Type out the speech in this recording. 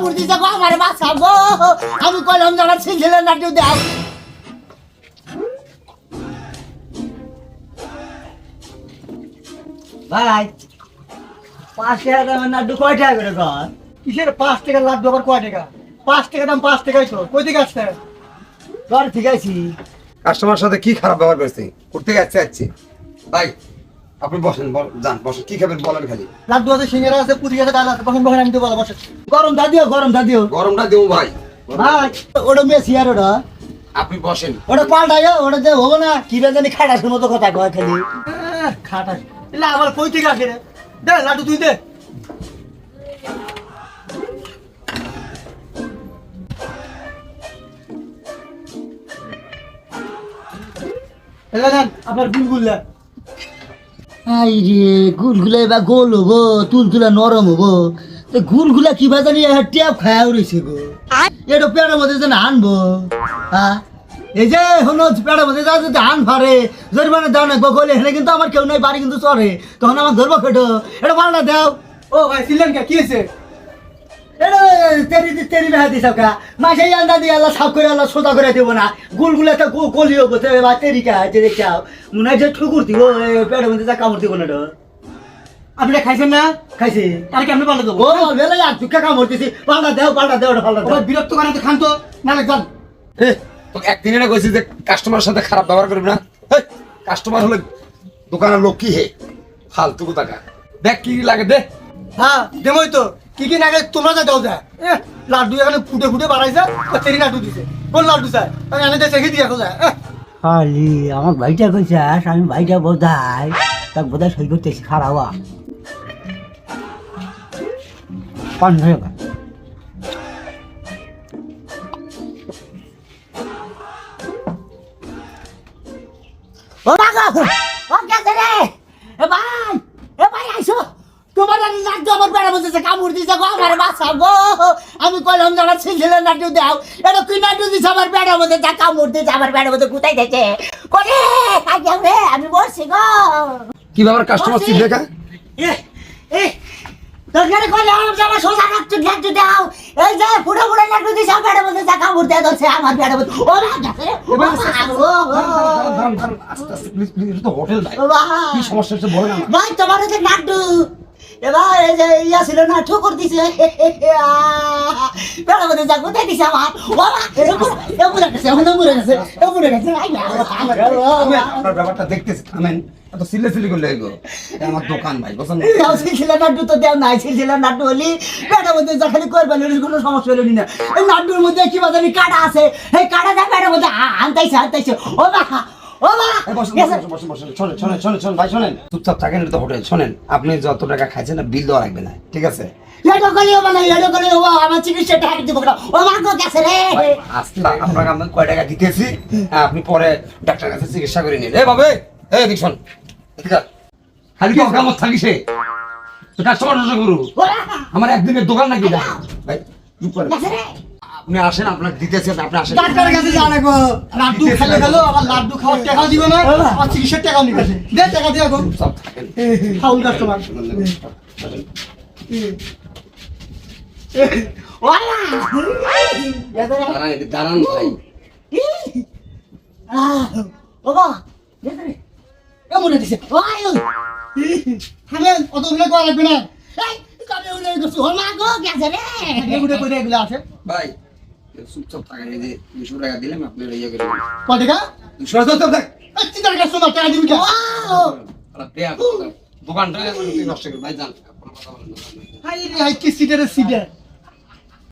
কামড় দিছে গো আমার বাচ্চা গো আমি কইলাম যে আমার ছেলে নাটু দাও ভাই 5 টাকা দামের নাটু কয় টাকা করে কর কিসের 5 টাকা লাড্ডু আবার কয় টাকা 5 টাকা দাম 5 টাকাই তো কই দিকে আসছে ঘর ঠিক আছে কাস্টমার সাথে কি খারাপ ব্যবহার করছে করতে যাচ্ছে ভাই আপনি বসেন যান বসেন কি খাবেন বলেন খালি লাড্ডু আছে সিঙ্গারা আছে পুরি আছে ডাল আছে বসেন আমি তো বলা বসে গরমটা দিও গরমটা দেবো ভাই ভাই ওটা মেসি আর ওটা আপনি বসেন ওটা পাল্টাইও ওটা যে হবো না কি জানি খাটাসের মতো কথা কয় খালি খাটা এলা আবার কই থেকে আসে রে দে লাড্ডু তুই দে এলা দেন আপনার গুলগুলা আই রে গুলগুলা এবার গোল হবো তুলতুলা নরম হবো তো গুলগুলা কি জানি ট্যাপ খায়াও রয়েছে গো এটা পেটের মধ্যে যেন আনবো হ্যাঁ এই যে হলো পেটের মধ্যে যা যদি আন ফারে জরিমানা দাও না গলে হেলে কিন্তু আমার কেউ নাই বাড়ি কিন্তু চরে তখন আমার ধরবো খেটো এটা ভাড়া দাও ও ভাই সিলেন কে কি হইছে এটা তেরি বেহা দিছ কা মাঝে আন্দা দিয়ে আল্লাহ সাফ করে আল্লাহ সোজা করে দেবো না গুলগুলা তো গলিও গোতে বা তেরি কা যে দেখাও মনে হয় যে ঠুকুর দিব পেটের মধ্যে যা কামড় দিব না আপনি খাইছেন না খাইছি আর কি আপনি পাল্টা দেবো ও বেলা আর তুই কামড় দিছি পাল্টা দেও ওটা পাল্টা ওই বিরক্ত করে তো খান তো না লাগজান তো একদিনে না কইছি যে কাস্টমারের সাথে খারাপ ব্যবহার করবি না কাস্টমার হলে দোকানের লোক কি হে ফালতু টাকা দেখ কি লাগে দে হ্যাঁ দেমই তো কি না তোমরা যা দাও যায় লাড্ডু এখানে ফুটে ফুটে বাড়াইছে তো তেরি লাড্ডু দিছে কোন লাড্ডু চাই আমি এনে দিয়ে চেখে দিয়ে যায় খালি আমার ভাইটা কইছে আমি ভাইটা বোধাই তাক বোধাই সই করতেছি খারাপা পান হয়ে গেল ও মাগো ও কেছে রে এ ভাই আইসো তোমার নাটু আমার বেড়া বলতেছে কামড় দিছে গো আমার বাচ্চা গো আমি কইলাম যে আমার ছেলে নাটু দাও এটা কি নাটু দিছে আমার বেড়া মধ্যে যা কামড় দিছে আমার বেড়া মধ্যে গুতাই দিছে করে কাজ রে আমি বসছি গো কি ব্যাপার কাস্টমার কি দেখা এ তোকে কইলে আমার সোজা নাটু দাও এই যে পুরো পুরো নাটু দিছে আমার বেড়া মধ্যে যা কামড় দিয়ে দিছে আমার বেড়া মধ্যে ও প্লিজ তো হোটেল ভাই কি সমস্যা হচ্ছে বলেন না ভাই তোমার যে নাটু এবার এই যে ইয়া ছিল না ঠোকর দিছে বেড়া মধ্যে যা গুতাই দিছে আমার আপনার ব্যাপারটা দেখতেছি থামেন এত সিলে করলে এগো আমার দোকান ভাই বসেন নাটু তো দেও নাই ছিল নাটু হলি বেড়ার মধ্যে যা খালি করবেন কোনো সমস্যা হলো না এই নাটুর মধ্যে কি বাজারি কাটা আছে এই কাটা যা বেড়ার মধ্যে আনতাইছে ও বাবা ও শোনেন ভাই শোনেন চুপচাপ থাকেন এটা তো হোটেল শোনেন আপনি যত টাকা খাইছেন না বিল দেওয়া লাগবে না ঠিক আছে এডো কলি ও আমার চিকিৎসা টাকা দিব না ও মাগো গেছে রে আস্তে আপনাকে আমি কয় টাকা দিতেছি আপনি পরে ডাক্তার কাছে চিকিৎসা করে নিন বাবে দেখ শোন খালি তো কামত থাকিস কাস্টমার গুরু আমার একদিনের দোকান নাকি ভাই আপনি আসেন আপনাকে দিতেছি আপনি আসেন ডাক্তারের কাছে যা লাগবো লাড্ডু খেলে গেল আবার লাড্ডু খাওয়ার টাকা দিবে না আর চিকিৎসার টাকাও নিবে দে টাকা দিয়ে গো সব থাকেন ফাউল কাস্টমার দাঁড়ান ভাই বাবা কেমন দিছে থামেন অত উল্লেখ করা লাগবে না আছে ভাই চুপচাপ থাকেন এই যে 200 টাকা দিলাম আপনার ইয়ে করে কত টাকা 200 টাকা দেখ চিন্তা কাস্টমার টাকা দিবি কে দোকানটা নষ্ট করে ভাই জান হাই রে হাই কি সিটারে সিটা